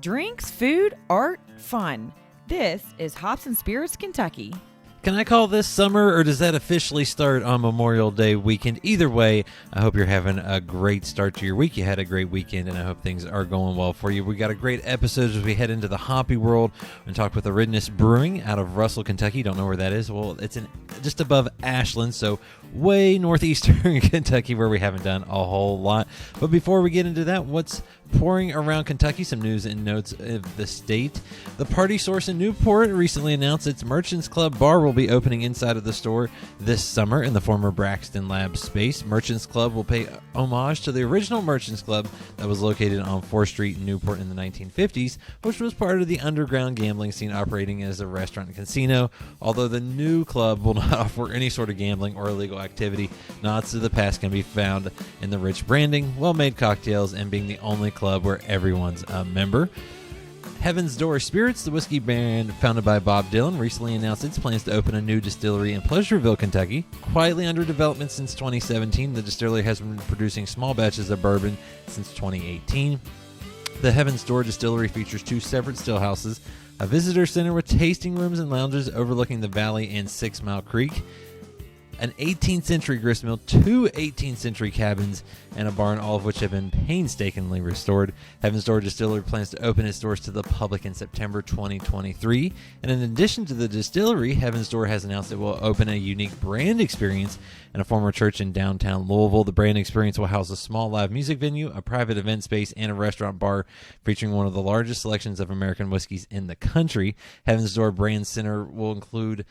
Drinks, food, art, fun. This is Hops and Spirits Kentucky. Can I call this summer, or does that officially start on Memorial Day weekend? Either way, I hope you're having a great start to your week. You had a great weekend, and I hope things are going well for you. We got a great episode as we head into the hoppy world and talk with Eridanus Brewing out of Russell, Kentucky. Don't know where that is. Well, it's just above Ashland, so way northeastern Kentucky, where we haven't done a whole lot. But before we get into that, what's pouring around Kentucky, some news and notes of the state. The Party Source in Newport recently announced its Merchants Club bar will be opening inside of the store this summer in the former Braxton Labs space. Merchants Club will pay homage to the original Merchants Club that was located on 4th Street in Newport in the 1950s, which was part of the underground gambling scene operating as a restaurant and casino. Although the new club will not offer any sort of gambling or illegal activity, nods to the past can be found in the rich branding, well-made cocktails, and being the only club where everyone's a member. Heaven's Door Spirits, the whiskey brand founded by Bob Dylan, recently announced its plans to open a new distillery in Pleasureville, Kentucky. Quietly under development since 2017, the distillery has been producing small batches of bourbon since 2018. The Heaven's Door Distillery features 2 separate still houses, a visitor center with tasting rooms and lounges overlooking the valley and 6 Mile Creek, an 18th century gristmill, 2 18th century cabins, and a barn, all of which have been painstakingly restored. Heaven's Door Distillery plans to open its doors to the public in September 2023. And in addition to the distillery, Heaven's Door has announced it will open a unique brand experience in a former church in downtown Louisville. The brand experience will house a small live music venue, a private event space, and a restaurant bar featuring one of the largest selections of American whiskeys in the country. Heaven's Door Brand Center will include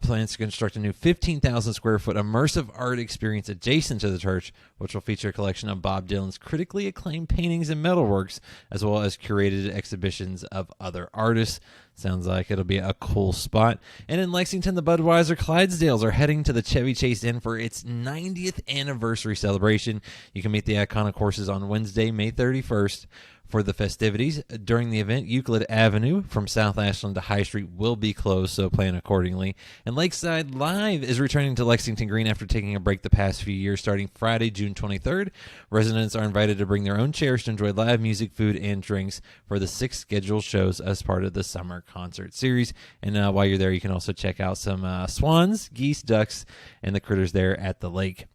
plans to construct a new 15,000 square foot immersive art experience adjacent to the church, which will feature a collection of Bob Dylan's critically acclaimed paintings and metalworks, as well as curated exhibitions of other artists. Sounds like it'll be a cool spot. And in Lexington, the Budweiser Clydesdales are heading to the Chevy Chase Inn for its 90th anniversary celebration. You can meet the iconic horses on Wednesday, May 31st. For the festivities. During the event, Euclid Avenue from South Ashland to High Street will be closed, so plan accordingly. And Lakeside Live is returning to Lexington Green after taking a break the past few years. Starting Friday, June 23rd, residents are invited to bring their own chairs to enjoy live music, food, and drinks for the 6 scheduled shows as part of the summer concert series. And while you're there, you can also check out some swans, geese, ducks, and the critters there at the lake.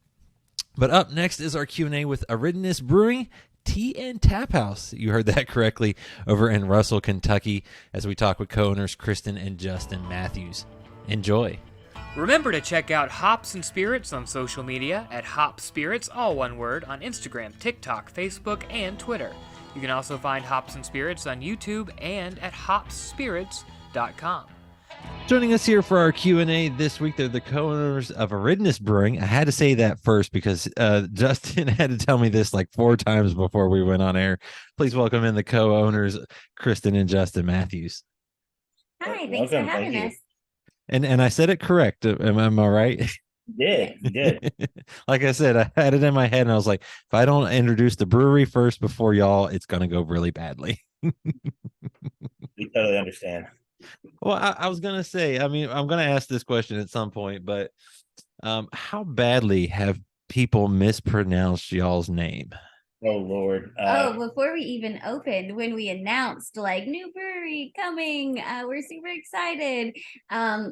But up next is our Q&A with Eridanus Brewing Tea and Tap House. You heard that correctly, over in Russell, Kentucky, as we talk with co-owners Kristen and Justin Matthews. Enjoy. Remember to check out Hops and Spirits on social media at Hop Spirits, all one word, on Instagram, TikTok, Facebook, and Twitter. You can also find Hops and Spirits on YouTube and at hopspirits.com. Joining us here for our Q&A this week, they're the co-owners of Eridanus Brewing. I had to say that first because Justin had to tell me this like 4 times before we went on air. Please welcome in the co-owners, Kristen and Justin Matthews. Hi, thanks for having us. And I said it correct. Am I right? You did. Like I said, I had it in my head and I was like, if I don't introduce the brewery first before y'all, it's going to go really badly. We totally understand. Well, I was going to say, I mean, I'm going to ask this question at some point, but how badly have people mispronounced y'all's name? Oh, Lord. Before we even opened, when we announced like new brewery coming, we're super excited.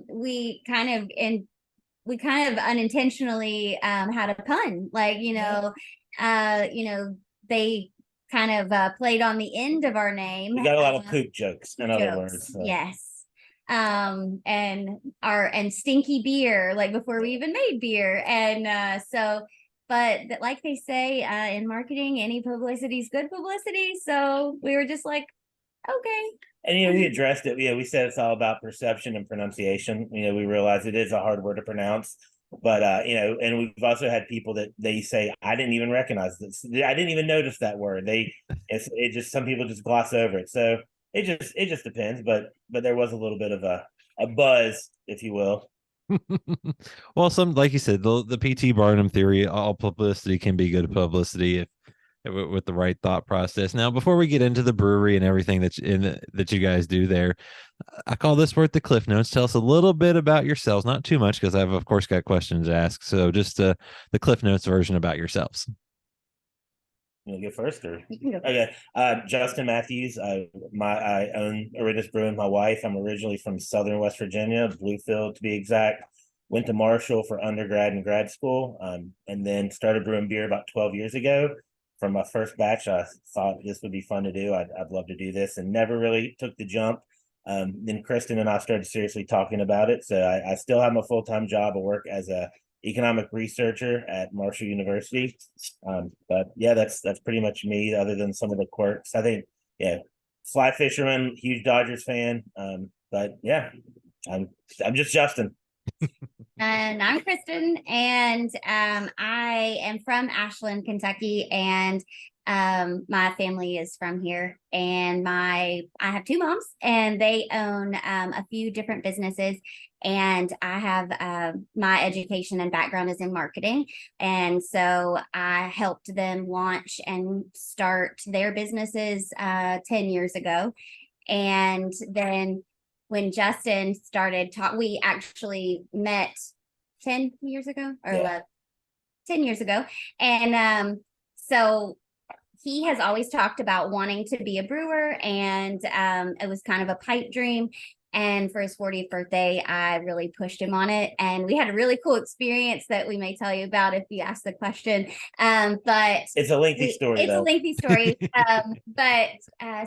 We kind of unintentionally had a pun, like, they kind of played on the end of our name. We got a lot of poop jokes, in other words. So. Yes. And stinky beer, like before we even made beer. And but like they say in marketing, any publicity is good publicity. So we were just like, okay. And, we addressed it. We said it's all about perception and pronunciation. We realize it is a hard word to pronounce. But, and we've also had people that they say, I didn't even recognize this. I didn't even notice that word. Some people just gloss over it. So it just depends. But there was a little bit of a buzz, if you will. Well, like you said, the P.T. Barnum theory, all publicity can be good publicity if with the right thought process. Now, before we get into the brewery and everything that you guys do there, I call this worth the Cliff Notes. Tell us a little bit about yourselves, not too much, because I've of course got questions to ask. So just the Cliff Notes version about yourselves. You go first, or You can go. okay? Justin Matthews. I own Eridanus Brewing. My wife. I'm originally from Southern West Virginia, Bluefield to be exact. Went to Marshall for undergrad and grad school, and then started brewing beer about 12 years ago. From my first batch, I thought this would be fun to do. I'd love to do this, and never really took the jump. Then Kristen and I started seriously talking about it. So I still have my full-time job. I work as a economic researcher at Marshall University. But yeah, that's pretty much me, other than some of the quirks. I think, yeah, fly fisherman, huge Dodgers fan. But yeah, I'm just Justin. And I'm Kristen, and I am from Ashland, Kentucky, and my family is from here. And I have two moms, and they own a few different businesses. And I have my education and background is in marketing, and so I helped them launch and start their businesses 10 years ago. And then when Justin started we actually met 10 years ago or 10 years ago. And so he has always talked about wanting to be a brewer, and it was kind of a pipe dream. And for his 40th birthday, I really pushed him on it. And we had a really cool experience that we may tell you about if you ask the question. But it's a lengthy story. It's a lengthy story.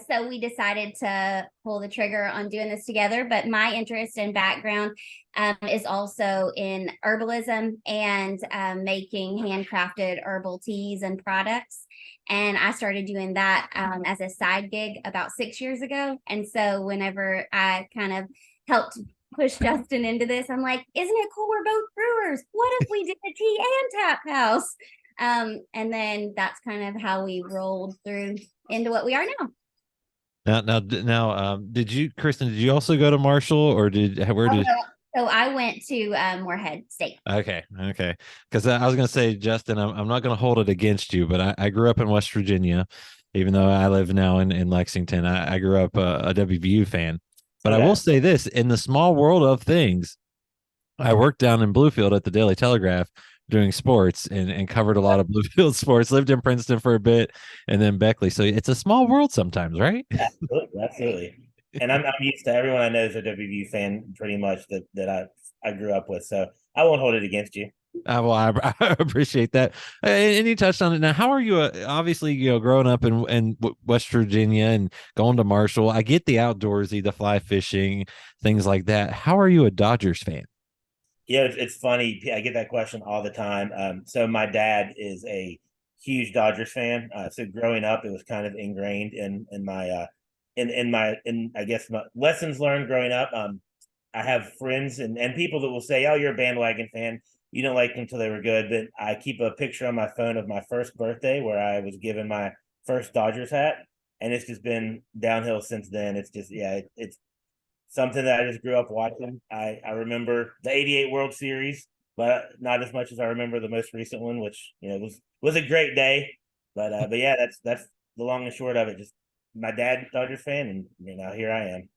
So we decided to pull the trigger on doing this together. But my interest and background is also in herbalism and making handcrafted herbal teas and products. And I started doing that as a side gig about 6 years ago. And so whenever I kind of helped push Justin into this, I'm like, isn't it cool? We're both brewers. What if we did a tea and tap house? And then that's kind of how we rolled through into what we are now. Now, Kristen, did you also go to Marshall, or So I went to Moorhead State. Okay. Because I was going to say, Justin, I'm not going to hold it against you, but I grew up in West Virginia, even though I live now in Lexington. I grew up a WVU fan. But I will say this, in the small world of things, I worked down in Bluefield at the Daily Telegraph doing sports and covered a lot of Bluefield sports, lived in Princeton for a bit, and then Beckley. So it's a small world sometimes, right? Absolutely. And I'm used to everyone I know is a WVU fan, pretty much that I grew up with. So I won't hold it against you. Well, I appreciate that. And you touched on it. Now, how are you? Obviously, growing up in West Virginia and going to Marshall, I get the outdoorsy, the fly fishing, things like that. How are you a Dodgers fan? Yeah, it's funny. I get that question all the time. So my dad is a huge Dodgers fan. So growing up, it was kind of ingrained in my I guess my lessons learned growing up. I have friends and people that will say, "Oh, you're a bandwagon fan. You don't like them until they were good." But I keep a picture on my phone of my first birthday where I was given my first Dodgers hat, and it's just been downhill since then. It's just it's something that I just grew up watching. I remember the '88 World Series, but not as much as I remember the most recent one, which was a great day. But yeah, that's the long and short of it. Just my dad, Dodgers fan, and here I am.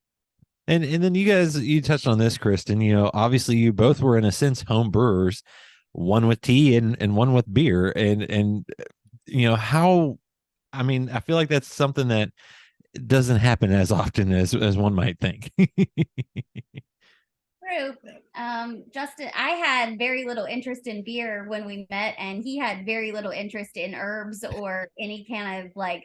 And then you touched on this, Kristen. Obviously you both were in a sense home brewers, one with tea and one with beer. And how, I mean, I feel like that's something that doesn't happen as often as one might think. True. Justin, I had very little interest in beer when we met, and he had very little interest in herbs or any kind of like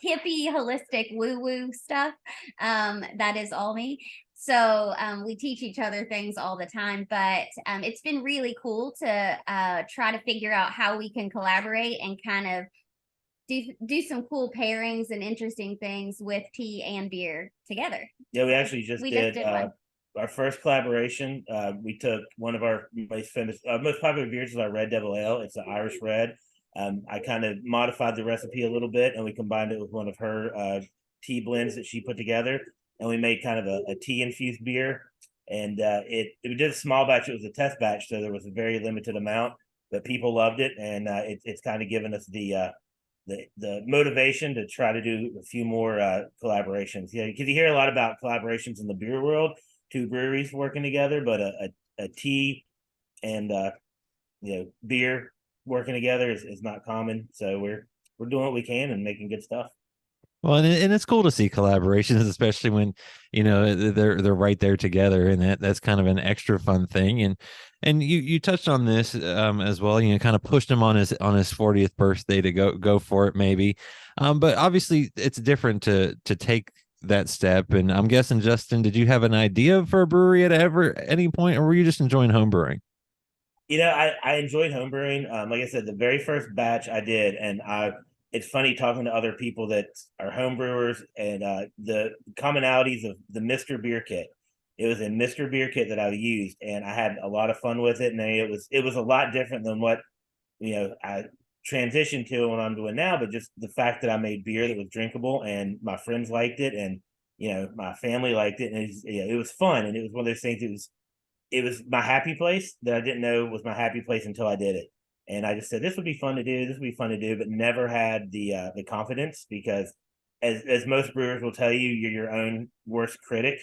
hippie holistic woo stuff. That is all me. So we teach each other things all the time, but it's been really cool to try to figure out how we can collaborate and kind of do some cool pairings and interesting things with tea and beer together. Yeah, we actually just did our first collaboration. We took one of our most popular beers is our Red Devil Ale. It's an Irish red. I kind of modified the recipe a little bit, and we combined it with one of her tea blends that she put together, and we made kind of a tea infused beer. And we did a small batch. It was a test batch, so there was a very limited amount, but people loved it, and it's kind of given us the motivation to try to do a few more collaborations. Yeah, because you hear a lot about collaborations in the beer world, two breweries working together, but a tea and beer working together is not common. So we're we're doing what we can and making good stuff. Well, and it's cool to see collaborations, especially when they're right there together, and that's kind of an extra fun thing. And you touched on this as well. Kind of pushed him on his 40th birthday to go for it, maybe. But obviously, it's different to take that step. And I'm guessing, Justin, did you have an idea for a brewery at any point, or were you just enjoying home brewing? I enjoyed homebrewing. Like I said, the very first batch I did, and it's funny talking to other people that are homebrewers and the commonalities of the Mr. Beer Kit. It was a Mr. Beer Kit that I used, and I had a lot of fun with it. And it was a lot different than what I transitioned to what I'm doing now. But just the fact that I made beer that was drinkable, and my friends liked it, and my family liked it, and it was fun. And it was one of those things. It was my happy place that I didn't know was my happy place until I did it. And I just said, this would be fun to do. This would be fun to do, but never had the confidence because as most brewers will tell you, you're your own worst critic.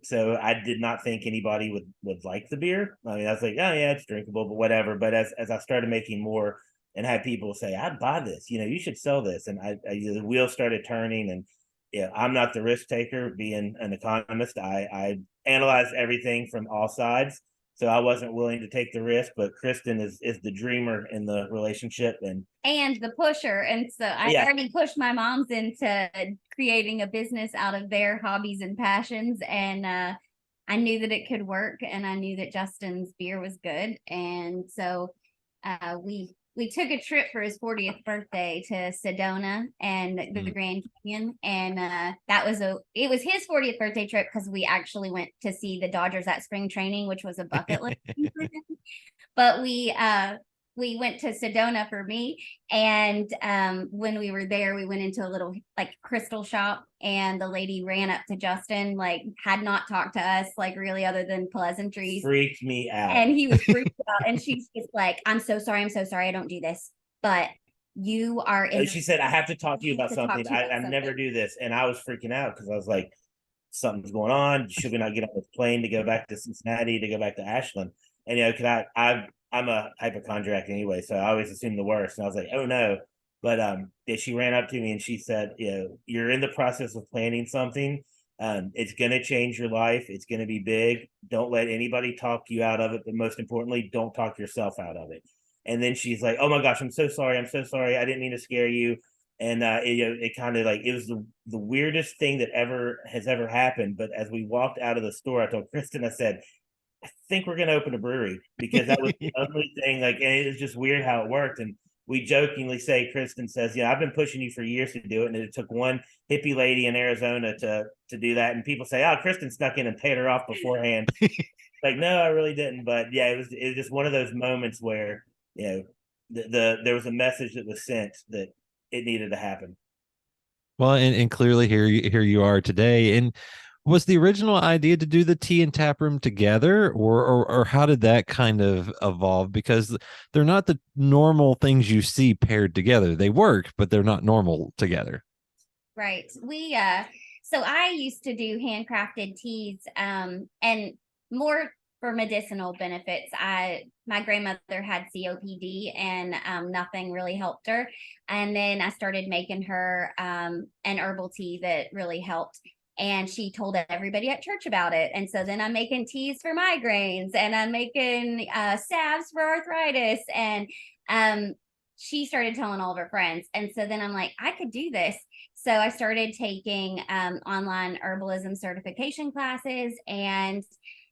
So I did not think anybody would like the beer. I mean, I was like, oh yeah, it's drinkable, but whatever. But as I started making more and had people say, I'd buy this, you should sell this. And the wheels started turning, and I'm not the risk taker. Being an economist, I analyzed everything from all sides, so I wasn't willing to take the risk. But Kristen is the dreamer in the relationship and the pusher, and so I already pushed my moms into creating a business out of their hobbies and passions, and I knew that it could work, and I knew that Justin's beer was good, and so we took a trip for his 40th birthday to Sedona and the Grand Canyon. And it was his 40th birthday trip because we actually went to see the Dodgers at spring training, which was a bucket list for him. But we went to Sedona for me. And when we were there, we went into a little crystal shop, and the lady ran up to Justin, had not talked to us, really, other than pleasantries. Freaked me out. And he was freaked out. And she's just like, I'm so sorry. I don't do this. But you are she said, I have to talk to you about something. I never do this. And I was freaking out because I was like, something's going on. Should we not get on this plane to go back to Cincinnati, to go back to Ashland? And I'm a hypochondriac anyway, so I always assume the worst. And I was like, oh no. But she ran up to me and she said, you're in the process of planning something. It's going to change your life. It's going to be big. Don't let anybody talk you out of it. But most importantly, don't talk yourself out of it. And then she's like, oh my gosh, I'm so sorry. I didn't mean to scare you. And it kind of it was the weirdest thing that has ever happened. But as we walked out of the store, I told Kristen, I said, I think we're going to open a brewery, because that was the only thing. And it was just weird how it worked. And we jokingly say, Kristen says, I've been pushing you for years to do it. And it took one hippie lady in Arizona to do that. And people say, oh, Kristen snuck in and paid her off beforehand. No, I really didn't. But yeah, it was just one of those moments where, there was a message that was sent that it needed to happen. Well, and clearly here you are today. And was the original idea to do the tea and tap room together, or how did that kind of evolve? Because they're not the normal things you see paired together. They work, but they're not normal together. Right. So I used to do handcrafted teas, and more for medicinal benefits. My grandmother had COPD, and nothing really helped her. And then I started making her an herbal tea that really helped. And she told everybody at church about it. And so then I'm making teas for migraines, and I'm making salves for arthritis. And she started telling all of her friends. And so then I'm like, I could do this. So I started taking online herbalism certification classes, and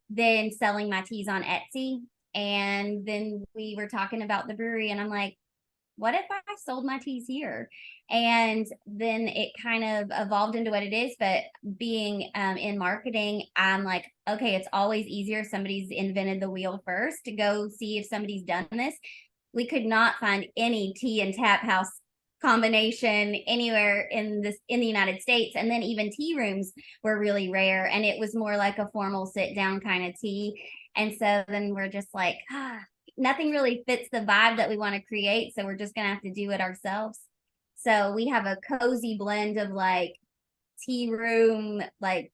then selling my teas on Etsy. And then we were talking about the brewery, and I'm like, what if I sold my teas here? And then it kind of evolved into what it is. But being in marketing, I'm like, okay, it's always easier if somebody's invented the wheel first, to go see if somebody's done this. We could not find any tea and tap house combination anywhere in the United States. And then even tea rooms were really rare, and it was more like a formal sit down kind of tea. And so then we're just like, nothing really fits the vibe that we want to create, so we're just gonna have to do it ourselves. So we have a cozy blend of tea room,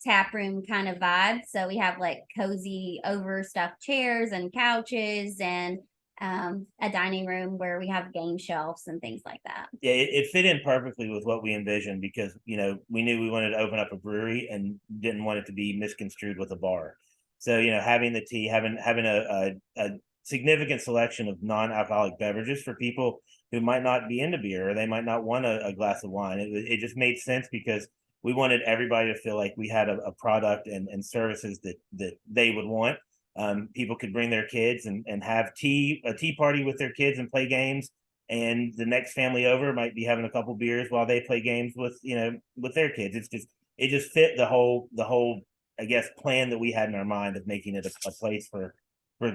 tap room kind of vibe. So we have cozy overstuffed chairs and couches, and a dining room where we have game shelves and things like that. Yeah, it fit in perfectly with what we envisioned because, we knew we wanted to open up a brewery and didn't want it to be misconstrued with a bar. So, having the tea, having a significant selection of non-alcoholic beverages for people who might not be into beer or they might not want a glass of wine. It just made sense because we wanted everybody to feel like we had a product and services that they would want. People could bring their kids and have a tea party with their kids and play games. And the next family over might be having a couple beers while they play games with their kids. It just fit the whole, I guess, plan that we had in our mind of making it a place for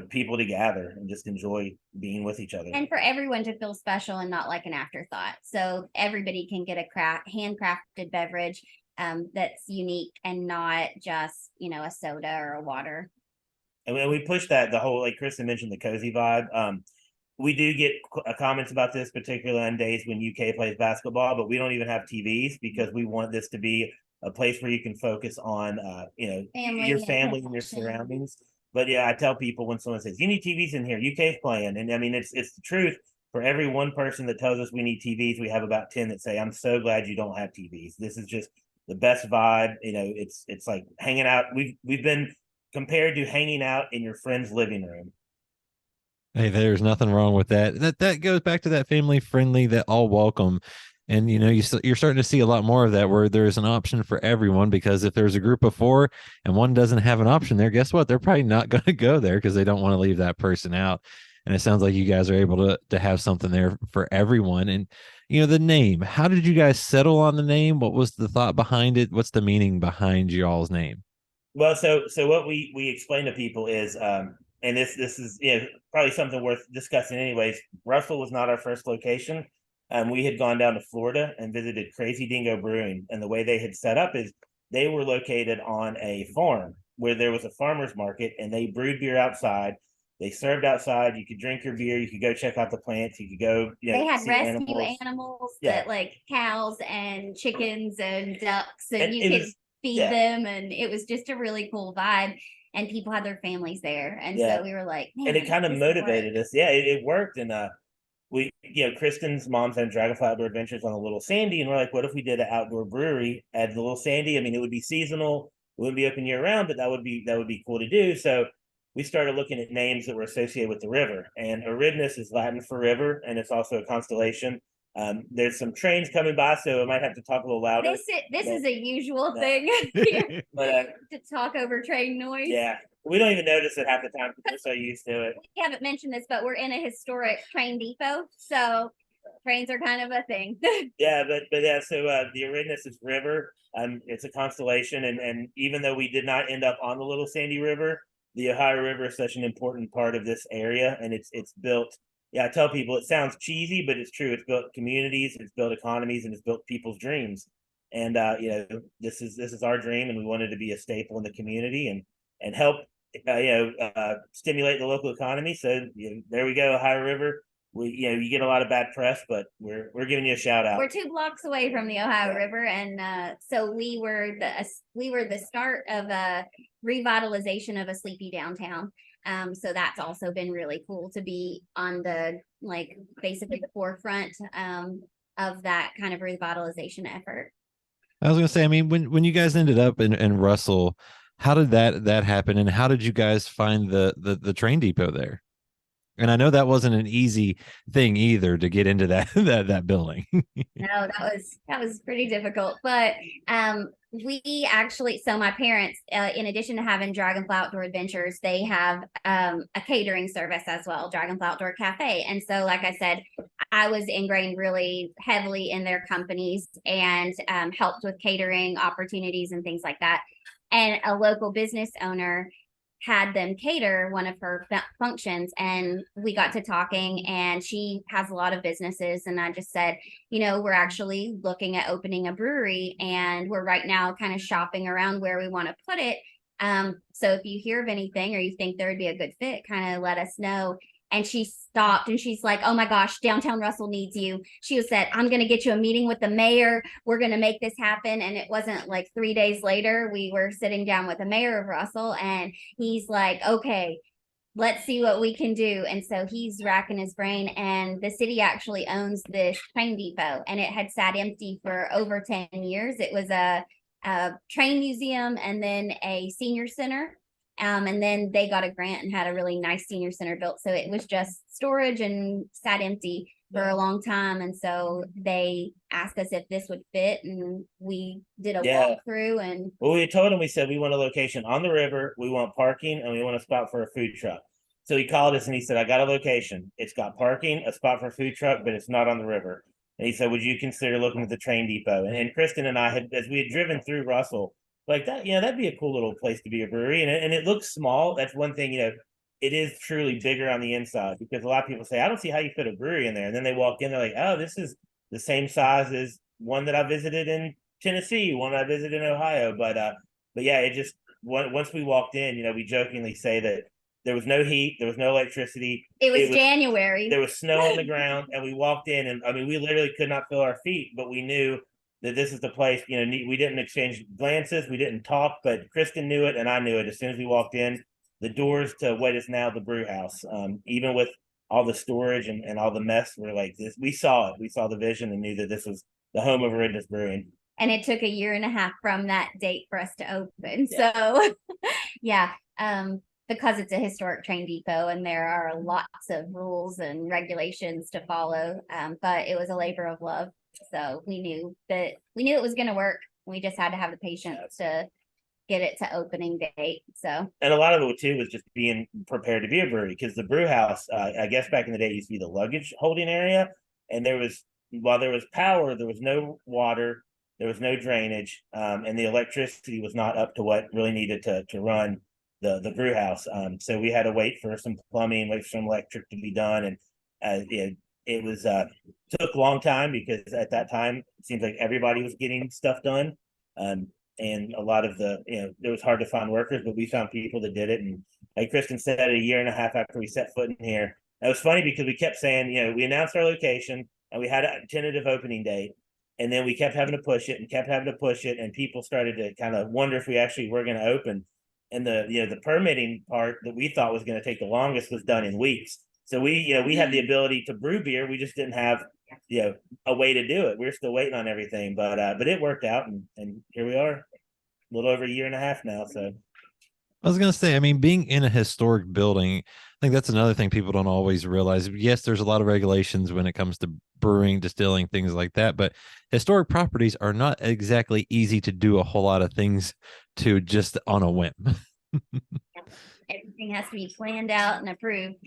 people to gather and just enjoy being with each other. And for everyone to feel special and not like an afterthought. So everybody can get a handcrafted beverage that's unique and not just, a soda or a water. And we push that, the whole, like Kristen mentioned, the cozy vibe. We do get comments about this, particularly on days when UK plays basketball, but we don't even have TVs because we want this to be a place where you can focus on, your family and your surroundings. But yeah, I tell people when someone says, you need TVs in here, UK's playing. And I mean, it's the truth. For every one person that tells us we need TVs, we have about 10 that say, I'm so glad you don't have TVs. This is just the best vibe. It's like hanging out. We've been compared to hanging out in your friend's living room. Hey, there's nothing wrong with that. That goes back to that family friendly, that all welcome. And you're starting to see a lot more of that where there's an option for everyone, because if there's a group of 4 and one doesn't have an option there, guess what? They're probably not going to go there because they don't want to leave that person out. And it sounds like you guys are able to have something there for everyone. And the name, how did you guys settle on the name? What was the thought behind it? What's the meaning behind y'all's name? Well, so what we explain to people is, and this is probably something worth discussing anyways. Russell was not our first location. We had gone down to Florida and visited Crazy Dingo Brewing, and the way they had set up is they were located on a farm where there was a farmer's market, and they brewed beer outside. They served outside. You could drink your beer. You could go check out the plants. You could go. They had see rescue animals that like cows and chickens and ducks, and you could feed them, and it was just a really cool vibe. And people had their families there, and so we were like, and it kind of motivated us. Yeah, it worked, and we, Kristen's mom's had Dragonfly Outdoor Adventures on the Little Sandy, and we're like, what if we did an outdoor brewery at the Little Sandy? I mean, it would be seasonal, it wouldn't be open year round, but that would be cool to do. So we started looking at names that were associated with the river, and Eridanus is Latin for river, and it's also a constellation. There's some trains coming by, so I might have to talk a little louder. This is a usual thing here, but to talk over train noise. Yeah, we don't even notice it half the time because we're so used to it. We haven't mentioned this, but we're in a historic train depot, so trains are kind of a thing. Yeah, but yeah, so the Eridanus is river. It's a constellation, and even though we did not end up on the Little Sandy River, the Ohio River is such an important part of this area, and it's built. Yeah, I tell people it sounds cheesy, but it's true. It's built communities, it's built economies, and it's built people's dreams. And this is our dream, and we wanted to be a staple in the community and help stimulate the local economy. So there we go, Ohio River. You get a lot of bad press, but we're giving you a shout out. We're 2 blocks away from the Ohio River, and so we were the start of a revitalization of a sleepy downtown. So that's also been really cool to be on the basically the forefront of that kind of revitalization effort. I was gonna say, I mean, when you guys ended up in Russell, how did that happen, and how did you guys find the train depot there? And I know that wasn't an easy thing either to get into that building. No, that was pretty difficult. But we actually, so my parents, in addition to having Dragonfly Outdoor Adventures, they have a catering service as well, Dragonfly Outdoor Cafe. And so, like I said, I was ingrained really heavily in their companies and helped with catering opportunities and things like that. And a local business owner had them cater one of her functions, and we got to talking, and she has a lot of businesses, and I just said, we're actually looking at opening a brewery, and we're right now kind of shopping around where we want to put it. So if you hear of anything or you think there would be a good fit, kind of let us know. And she stopped and she's like, oh my gosh, downtown Russell needs you. She said, I'm going to get you a meeting with the mayor. We're going to make this happen. And it wasn't like 3 days later, we were sitting down with the mayor of Russell, and he's like, okay, let's see what we can do. And so he's racking his brain, and the city actually owns this train depot, and it had sat empty for over 10 years. It was a train museum and then a senior center. And then they got a grant and had a really nice senior center built. So it was just storage and sat empty for a long time. And so they asked us if this would fit, and we did a walkthrough. And well, we told him, we said we want a location on the river, we want parking, and we want a spot for a food truck. So he called us and he said, I got a location. It's got parking, a spot for a food truck, but it's not on the river. And he said, would you consider looking at the train depot? And Kristen and I had, as we had driven through Russell, like that, that'd be a cool little place to be a brewery. And it looks small. That's one thing, it is truly bigger on the inside, because a lot of people say, I don't see how you fit a brewery in there. And then they walk in, they're like, oh, this is the same size as one that I visited in Tennessee, one I visited in Ohio. But yeah, it just, once we walked in, we jokingly say that there was no heat, there was no electricity. It was January. There was snow on the ground, and we walked in, and I mean, we literally could not feel our feet, but we knew that this is the place. We didn't exchange glances, we didn't talk, but Kristen knew it, and I knew it. As soon as we walked in, the doors to what is now the brew house, even with all the storage and all the mess, we're like, this. We saw it. We saw the vision and knew that this was the home of Eridanus Brewing. And it took a year and a half from that date for us to open. Yeah. So, yeah. Because it's a historic train depot and there are lots of rules and regulations to follow. But it was a labor of love. So we knew it was going to work. We just had to have the patience to get it to opening date. So, and a lot of it too was just being prepared to be a brewery, because the brew house, I guess back in the day, used to be the luggage holding area. And while there was power, there was no water, there was no drainage, and the electricity was not up to what really needed to run the brew house. So we had to wait for some plumbing, wait for some electric to be done. And it was took a long time, because at that time it seems like everybody was getting stuff done. And a lot of it was hard to find workers, but we found people that did it. And like Kristen said, a year and a half after we set foot in here, it was funny because we kept saying, we announced our location and we had a tentative opening date. And then we kept having to push it and kept having to push it. And people started to kind of wonder if we actually were going to open. And the permitting part that we thought was going to take the longest was done in weeks. So we had the ability to brew beer. We just didn't have, a way to do it. We were still waiting on everything, but it worked out, and here we are, a little over a year and a half now. So I was going to say, I mean, being in a historic building, I think that's another thing people don't always realize. Yes, there's a lot of regulations when it comes to brewing, distilling, things like that, but historic properties are not exactly easy to do a whole lot of things to just on a whim. Everything has to be planned out and approved.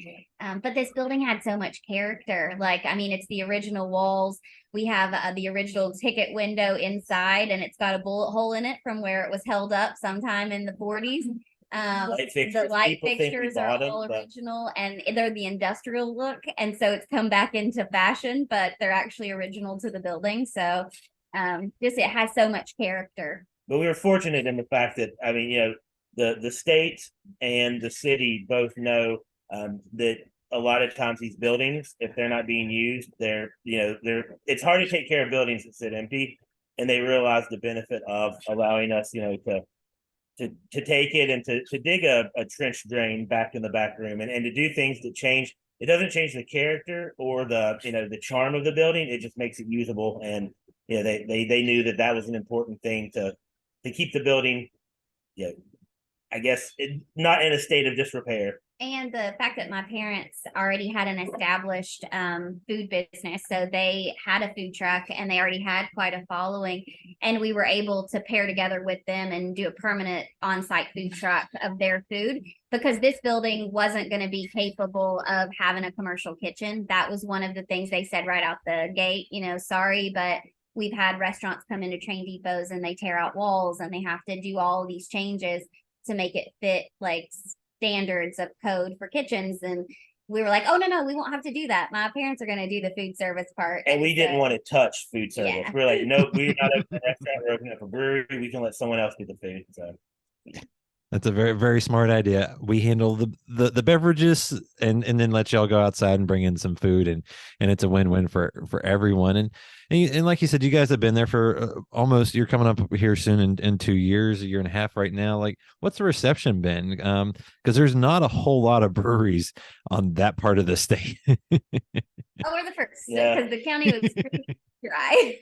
But this building had so much character. Like, I mean, it's the original walls. We have the original ticket window inside, and it's got a bullet hole in it from where it was held up sometime in the 40s. The light fixtures are all original, and they're the industrial look. And so it's come back into fashion, but they're actually original to the building. So it has so much character. But we were fortunate in the fact that, I mean, the state and the city both know that a lot of times these buildings, if they're not being used, it's hard to take care of buildings that sit empty, and they realize the benefit of allowing us, to take it and to dig a trench drain back in the back room and to do things that change. It doesn't change the character or the charm of the building. It just makes it usable. And they knew that was an important thing to keep the building, I guess, not in a state of disrepair. And the fact that my parents already had an established food business. So they had a food truck and they already had quite a following. And we were able to pair together with them and do a permanent on-site food truck of their food, because this building wasn't going to be capable of having a commercial kitchen. That was one of the things they said right out the gate, sorry, but we've had restaurants come into train depots and they tear out walls and they have to do all these changes to make it fit like standards of code for kitchens. And we were like, oh, no, we won't have to do that. My parents are going to do the food service part. And we didn't want to touch food service. Yeah. We're like, nope, we're not opening a restaurant, we're opening up a brewery. We can let someone else do the food. So That's a very, very smart idea. We handle the beverages and then let y'all go outside and bring in some food, and it's a win-win for everyone. And like you said, you guys have been there for almost, you're coming up here soon in 2 years, a year and a half right now. Like, what's the reception been? Because there's not a whole lot of breweries on that part of the state. Oh, we're the first Yeah. because the county was pretty dry.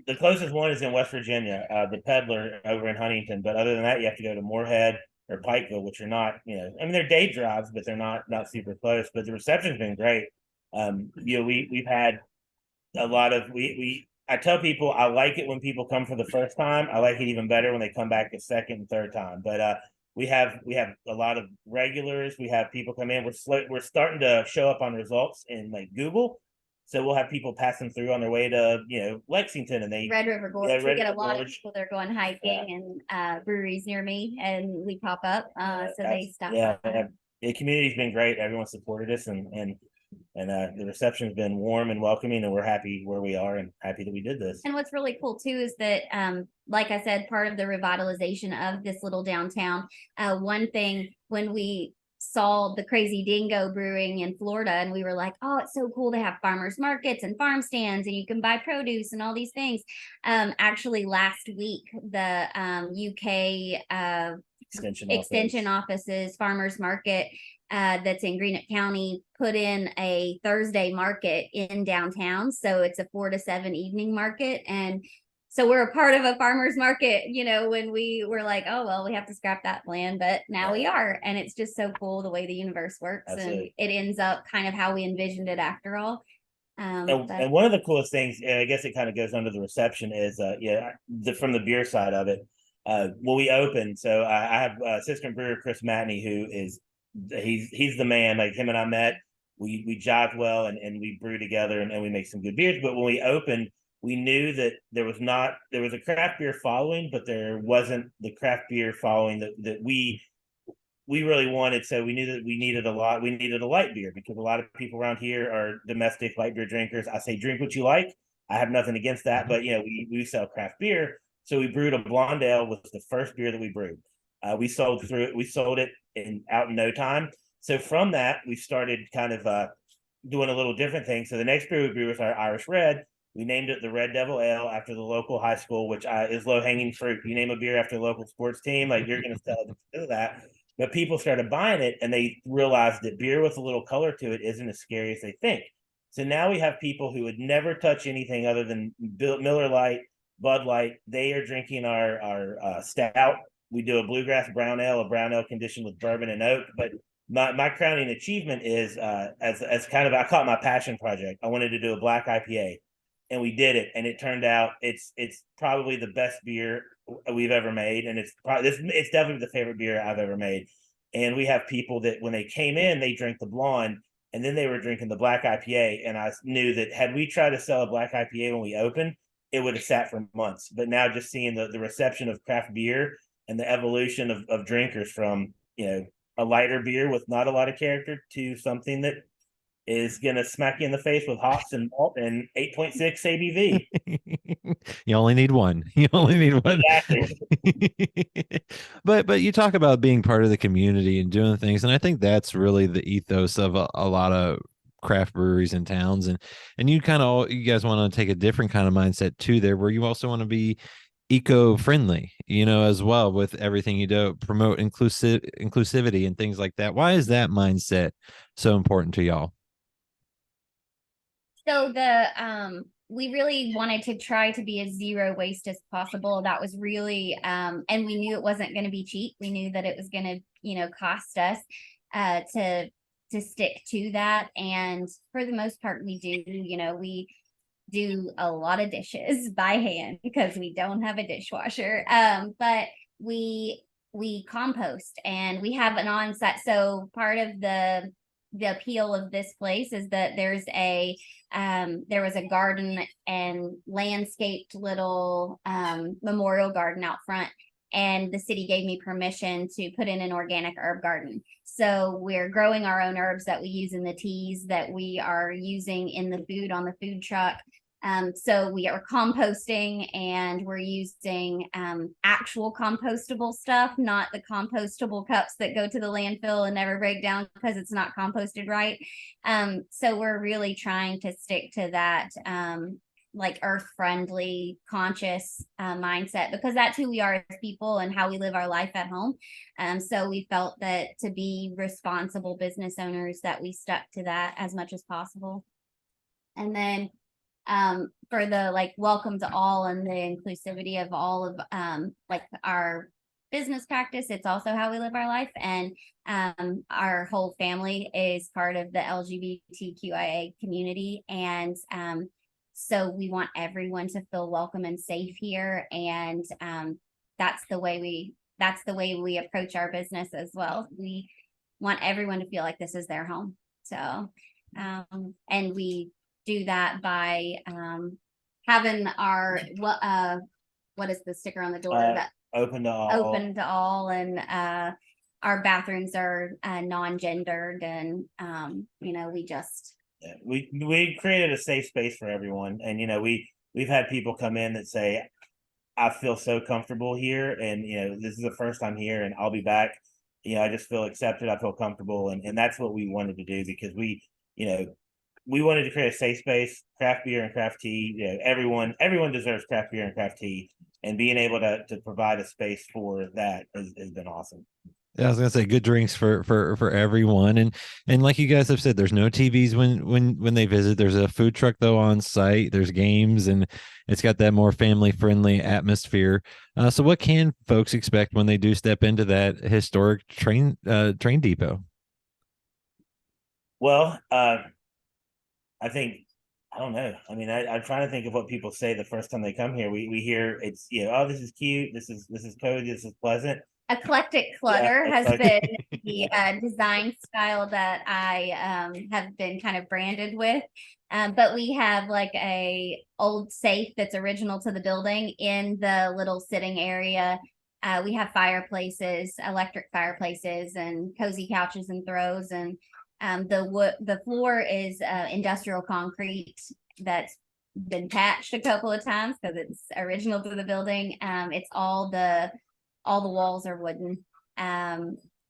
The closest one is in West Virginia, the Peddler over in Huntington. But other than that, you have to go to Moorhead or Pikeville, which are not, I mean, they're day drives, but they're not super close. But the reception's been great. We've had a lot of I tell people I like it when people come for the first time. I like it even better when they come back a second and third time. But we have a lot of regulars. We have people come in. We're starting to show up on results in like Google. So we'll have people passing through on their way to Lexington, and they Red River Gorge. Red We get a River lot of Gorge. people that are going hiking and breweries near me, and we pop up. So they stop by. The community's been great. Everyone supported us, and the reception's been warm and welcoming, and we're happy where we are and happy that we did this. And what's really cool too is that, like I said, part of the revitalization of this little downtown, one thing when we saw the Crazy Dingo Brewing in Florida, and we were like, oh, it's so cool. They have farmers markets and farm stands, and you can buy produce and all these things. Actually, last week, the UK Extension Office's farmers market that's in Greenup County put in a Thursday market in downtown. So it's a 4 to 7 evening market. And so we're a part of a farmer's market, when we were like, oh, well, we have to scrap that plan, but now we are. And it's just so cool the way the universe works. Absolutely. And it ends up kind of how we envisioned it after all. And one of the coolest things, and I guess it kind of goes under the reception, is from the beer side of it. When we opened, so I have assistant brewer Chris Matney, who is he's the man. Like him and I met, we jived well, and we brew together, and we make some good beers. But when we opened, we knew that there was a craft beer following, but there wasn't the craft beer following that we really wanted. So we knew that we needed a light beer, because a lot of people around here are domestic light beer drinkers. I say drink what you like. I have nothing against that, but we sell craft beer. So we brewed a blonde ale, was the first beer that we brewed. We sold it out in no time. So from that, we started kind of doing a little different thing. So the next beer we brewed was our Irish Red. We named it the Red Devil Ale after the local high school, which is low-hanging fruit. You name a beer after a local sports team, like you're going to sell that. But people started buying it, and they realized that beer with a little color to it isn't as scary as they think. So now we have people who would never touch anything other than Miller Lite, Bud Light. They are drinking our stout. We do a bluegrass brown ale conditioned with bourbon and oak. But my crowning achievement is as kind of, I call it my passion project. I wanted to do a black IPA, and we did it, and it turned out it's probably the best beer we've ever made, and it's definitely the favorite beer I've ever made. And we have people that when they came in, they drank the blonde, and then they were drinking the black IPA, and I knew that had we tried to sell a black IPA when we opened, it would have sat for months. But now just seeing the reception of craft beer and the evolution of drinkers from a lighter beer with not a lot of character to something that is going to smack you in the face with hops and malt and 8.6 ABV. You only need one. Exactly. But you talk about being part of the community and doing things, and I think that's really the ethos of a lot of craft breweries and towns. And you guys want to take a different kind of mindset too there, where you also want to be eco-friendly, as well, with everything you do, promote inclusivity and things like that. Why is that mindset so important to y'all? So we really wanted to try to be as zero waste as possible. That was really, and we knew it wasn't going to be cheap. We knew that it was going to, cost us to stick to that. And for the most part, we do a lot of dishes by hand because we don't have a dishwasher. But we compost, and we have an on-site. So part of the appeal of this place is that there was a garden and landscaped little memorial garden out front, and the city gave me permission to put in an organic herb garden. So we're growing our own herbs that we use in the teas that we are using in the food on the food truck. So we are composting, and we're using actual compostable stuff, not the compostable cups that go to the landfill and never break down because it's not composted right. So we're really trying to stick to that like earth friendly, conscious mindset, because that's who we are as people and how we live our life at home. So we felt that to be responsible business owners, that we stuck to that as much as possible. And then for the like welcome to all and the inclusivity of all of like our business practice, it's also how we live our life. And our whole family is part of the LGBTQIA community. And so we want everyone to feel welcome and safe here. And that's the way we approach our business as well. We want everyone to feel like this is their home. So and we do that by having our what is the sticker on the door that open to all, and our bathrooms are non-gendered, and we created a safe space for everyone. And we've had people come in that say, I feel so comfortable here, and this is the first time here, and I'll be back. I just feel accepted, I feel comfortable, and that's what we wanted to do, because we wanted to create a safe space. Craft beer and craft tea, everyone deserves craft beer and craft tea, and being able to provide a space for that has been awesome. Yeah, I was gonna say good drinks for everyone, and like you guys have said, there's no TVs when they visit. There's a food truck though on site. There's games, and it's got that more family friendly atmosphere. So what can folks expect when they do step into that historic train depot? Well, I think, I don't know. I mean, I'm trying to think of what people say the first time they come here. We hear it's oh, this is cute, this is cozy, this is pleasant. Eclectic clutter has been the design style that I have been kind of branded with. But we have like a old safe that's original to the building in the little sitting area. We have fireplaces, electric fireplaces, and cozy couches and throws. And the floor is industrial concrete that's been patched a couple of times because it's original to the building. It's all the walls are wooden.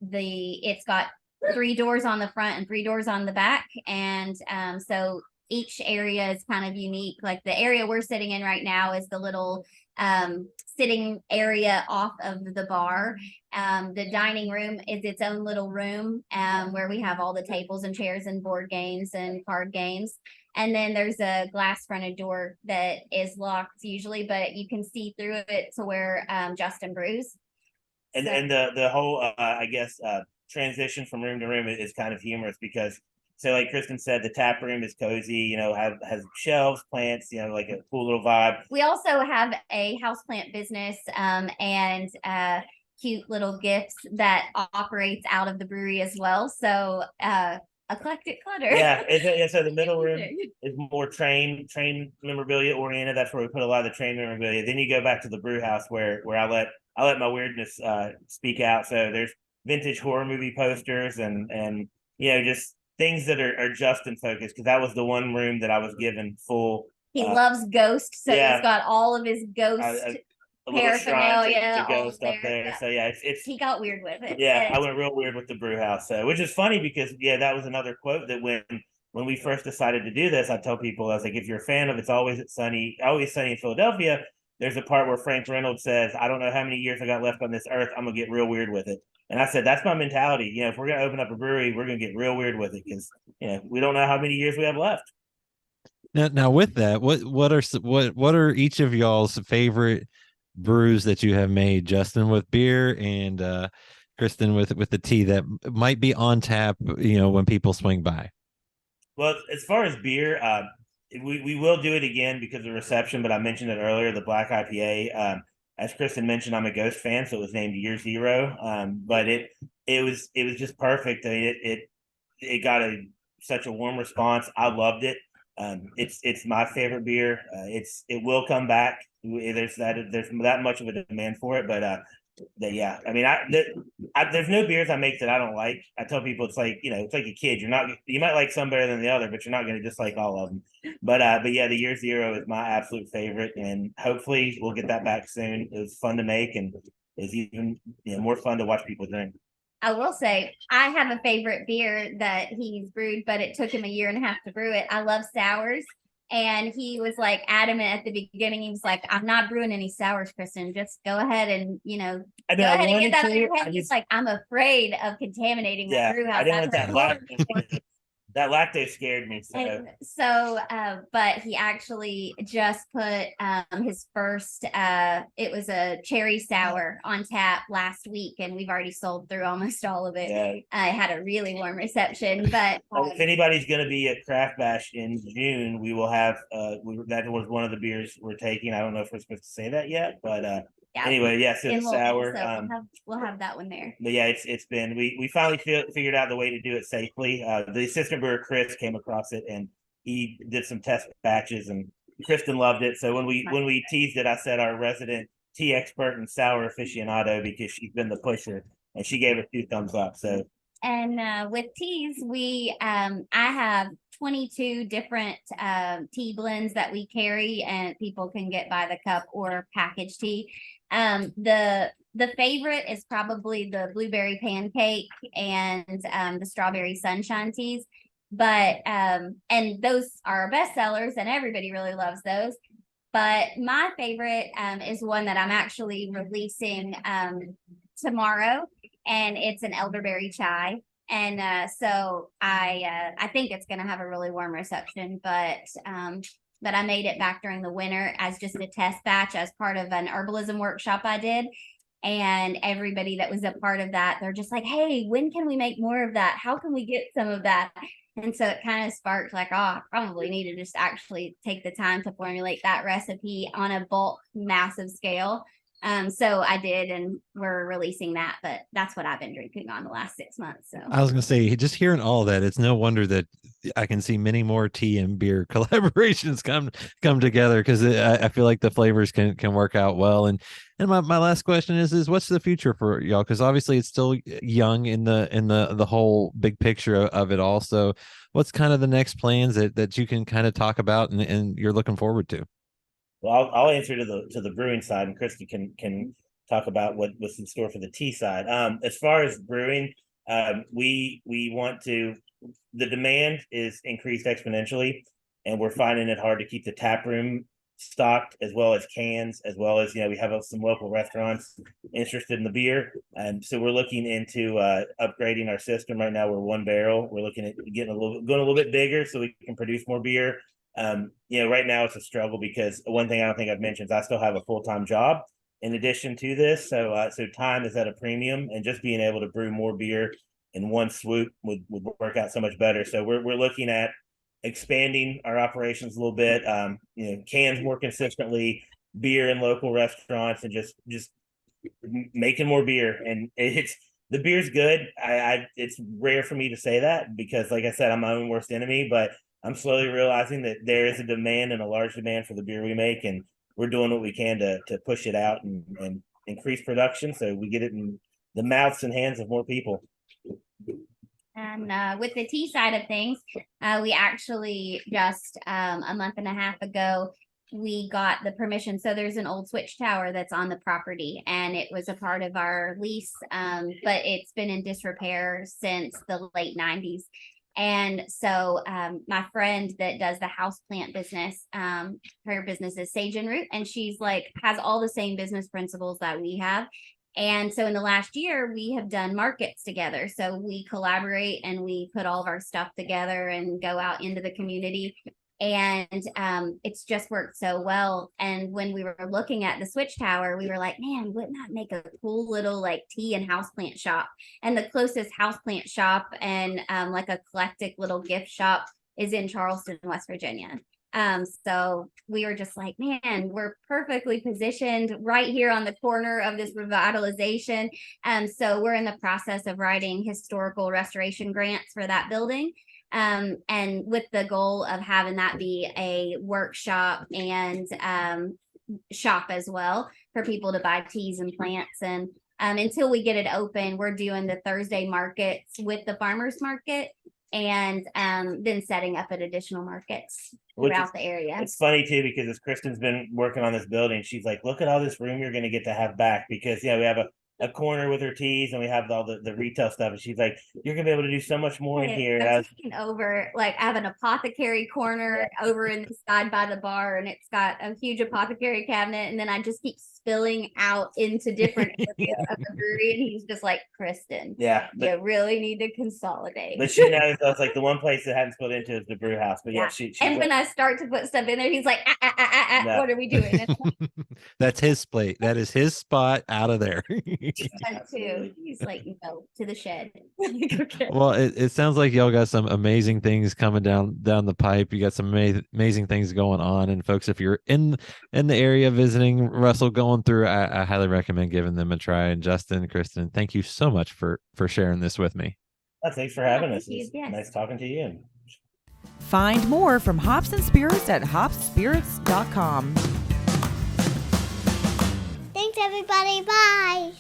It's got 3 doors on the front and 3 doors on the back. And so each area is kind of unique. Like the area we're sitting in right now is the little sitting area off of the bar. The dining room is its own little room where we have all the tables and chairs and board games and card games. And then there's a glass fronted door that is locked usually, but you can see through it to where Justin brews. And the whole I guess transition from room to room is kind of humorous, because so like Kristen said, the tap room is cozy, has shelves, plants, like a cool little vibe. We also have a houseplant business and cute little gifts that operates out of the brewery as well. So eclectic clutter. Yeah, so the middle room is more train memorabilia oriented. That's where we put a lot of the train memorabilia. Then you go back to the brew house where I let my weirdness speak out. So there's vintage horror movie posters and just things that are Justin focused, because that was the one room that I was given full. He loves ghosts, so he's got all of his ghost paraphernalia to ghost up there. Yeah. So yeah, it's he got weird with it. Yeah, I went real weird with the brew house, which is funny because that was another quote that when we first decided to do this, I tell people, I was like, if you're a fan of It's Always Sunny in Philadelphia, there's a part where Frank Reynolds says, I don't know how many years I got left on this earth, I'm gonna get real weird with it. And I said, that's my mentality. If we're gonna open up a brewery, we're gonna get real weird with it, because we don't know how many years we have left. Now with that, what are each of y'all's favorite brews that you have made? Justin with beer and Kristen with the tea that might be on tap, when people swing by. Well, as far as beer, we will do it again because of reception, but I mentioned it earlier, the black IPA. As Kristen mentioned, I'm a Ghost fan, so it was named Year Zero. But it was just perfect. I mean, it got such a warm response. I loved it. It's my favorite beer. It will come back. There's that much of a demand for it, but yeah, I mean, there's no beers I make that I don't like. I tell people it's like, it's like a kid. You might like some better than the other, but you're not going to dislike all of them. But yeah, the Year Zero is my absolute favorite, and hopefully we'll get that back soon. It was fun to make, and it's even more fun to watch people drink. I will say I have a favorite beer that he's brewed, but it took him a year and a half to brew it. I love sours. And he was like adamant at the beginning. He was like, I'm not brewing any sours, Kristen. Just go ahead and, go ahead and get that out of your head. He's like, I'm afraid of contaminating my brew house. I didn't want that that lactose scared me. But he actually just put his first it was a cherry sour on tap last week, and we've already sold through almost all of it. It had a really warm reception. But if anybody's going to be at Craft Bash in June, we will have that was one of the beers we're taking. I don't know if we're supposed to say that yet, but anyway, yes, it's sour. So we'll have that one there. But yeah, it's been we finally figured out the way to do it safely. The assistant brewer Chris came across it, and he did some test batches, and Kristen loved it. So when we teased it, I said our resident tea expert and sour aficionado, because she's been the pusher, and she gave it 2 thumbs up. So. And with teas, I have 22 different tea blends that we carry, and people can get by the cup or packaged tea. The favorite is probably the blueberry pancake and the strawberry sunshine teas. But and those are our best sellers, and everybody really loves those. But my favorite is one that I'm actually releasing tomorrow, and it's an elderberry chai. And so I think it's going to have a really warm reception, but I made it back during the winter as just a test batch as part of an herbalism workshop I did. And everybody that was a part of that, they're just like, hey, when can we make more of that? How can we get some of that? And so it kind of sparked like, I probably need to just actually take the time to formulate that recipe on a bulk, massive scale. So I did, and we're releasing that, but that's what I've been drinking on the last 6 months. So I was going to say, just hearing all that, it's no wonder that I can see many more tea and beer collaborations come together, because I feel like the flavors can work out well. And my last question is what's the future for y'all? Because obviously it's still young in the whole big picture of it all. So what's kind of the next plans that you can kind of talk about and you're looking forward to? Well, I'll answer to the brewing side, and Christy can talk about what's in store for the tea side. As far as brewing, we want to. The demand is increased exponentially, and we're finding it hard to keep the tap room stocked, as well as cans, as well as we have some local restaurants interested in the beer, and so we're looking into upgrading our system. Right now, we're 1 barrel. We're looking at going a little bit bigger so we can produce more beer. Right now it's a struggle, because one thing I don't think I've mentioned is I still have a full-time job in addition to this. So time is at a premium, and just being able to brew more beer in one swoop would work out so much better. So we're looking at expanding our operations a little bit, cans more consistently, beer in local restaurants, and just making more beer. And the beer's good. It's rare for me to say that, because like I said, I'm my own worst enemy, but I'm slowly realizing that there is a demand, and a large demand, for the beer we make, and we're doing what we can to push it out and increase production so we get it in the mouths and hands of more people. And with the tea side of things, we actually just a month and a half ago, we got the permission. So there's an old switch tower that's on the property, and it was a part of our lease, but it's been in disrepair since the late 90s. And so my friend that does the houseplant business, her business is Sage and Root, and she's has all the same business principles that we have. And so in the last year, we have done markets together. So we collaborate, and we put all of our stuff together and go out into the community. And it's just worked so well. And when we were looking at the switch tower, we were like, man, wouldn't that make a cool little tea and houseplant shop? And the closest houseplant shop and a eclectic little gift shop is in Charleston, West Virginia. So we were just like, man, we're perfectly positioned right here on the corner of this revitalization. So we're in the process of writing historical restoration grants for that building. And with the goal of having that be a workshop and shop as well for people to buy teas and plants. And until we get it open, we're doing the Thursday markets with the farmers market, and then setting up at additional markets throughout the area. It's funny too, because as Kristen's been working on this building, she's like, look at all this room you're going to get to have back, because we have a corner with her teas, and we have all the retail stuff, and she's like, you're gonna be able to do so much more in here. I'm taking over, like, I have an apothecary corner over in the side by the bar, and it's got a huge apothecary cabinet, and then I just keep spilling out into different areas of the brewery, and he's just like, Kristen, you really need to consolidate. But she knows that's like the one place that hadn't split into is the brew house. But and when I start to put stuff in there, he's like, no. What are we doing? That's his plate. That is his spot out of there. He's like, to the shed. Well, it sounds like y'all got some amazing things coming down the pipe. You got some amazing things going on, and folks, if you're in the area visiting Russell, going through, I highly recommend giving them a try. And Justin, Kristen, thank you so much for sharing this with me. Thanks for having us. It's nice talking to you. Find more from Hops and Spirits at hopspirits.com. Thanks, everybody. Bye.